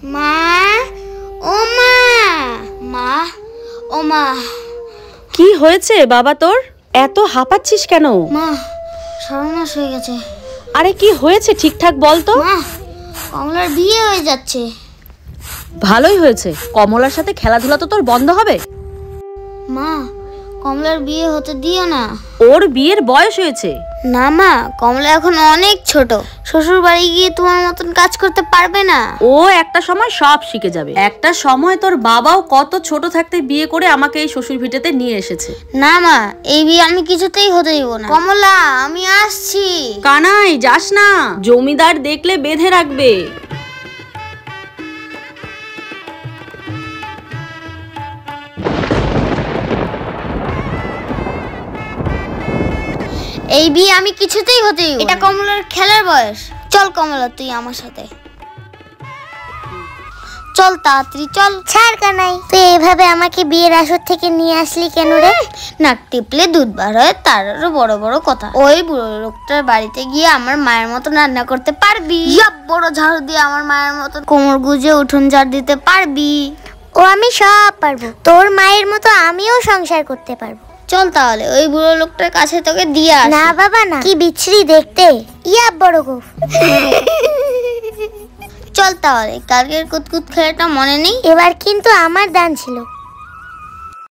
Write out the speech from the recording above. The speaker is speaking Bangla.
মা, ও মা, মা, ও মা। কি হয়েছে বাবা তোর? এত হাঁপাচ্ছিস কেন? মা, সর্বনাশ হয়ে গেছে। আরে কি হয়েছে ঠিকঠাক বল তো। মা, কমলার বিয়ে হয়ে যাচ্ছে। ভালোই হয়েছে, কমলার সাথে খেলাধুলা তো তোর বন্ধ হবে। মা, কমলার বিয়ে হতে দিও না। ওর বিয়ের বয়স হয়েছে। না মা, কমলা এখন অনেক ছোট, শ্বশুর বাড়ি গিয়ে তোমার মতন কাজ করতে পারবে না। ও একটা সময় সব শিখে যাবে। একটা সময় তোর বাবাও কত ছোট থাকতে বিয়ে করে আমাকে এই শ্বশুর ভিটেতে নিয়ে এসেছে। না মা, এই বিয়ে আমি কিছুতেই হতে দিব না। কমলা, আমি আসছি। কানাই যাস না, জমিদার দেখলে বেঁধে রাখবে। এই বিয়ে আমি কিছুতেই হতে দিব না। এটা কমলার খেলার বয়স। চল কমলা, তুই আমার সাথে চল, তাড়াতাড়ি চল। ছাড় কানাই, তুই এইভাবে আমাকে বিয়ের আসর থেকে নিয়ে আসলি কেন রে? নাক টিপলে দুধ বার হয়, তারও বড় বড় কথা। ওই বুড়ো লোকটার বাড়িতে গিয়ে আমার মায়ের মতো রান্না করতে পারবি? বড় ঝাড়ু দিয়ে আমার মায়ের মতো কোমর গুজে উঠোন ঝাড় দিতে পারবি? ও আমি সব পারবো, তোর মায়ের মতো আমিও সংসার করতে পারবো। চল তাহলে ওই বুড়ো লোকটার কাছে তোকে দিয়ে আসি। না বাবা না, কি বিচ্ছিরি দেখতে। বড় গোফ। চল তাহলে, কালকের কুতকুত খেলাটা মনে নেই? এবার কিন্তু আমার দান ছিল।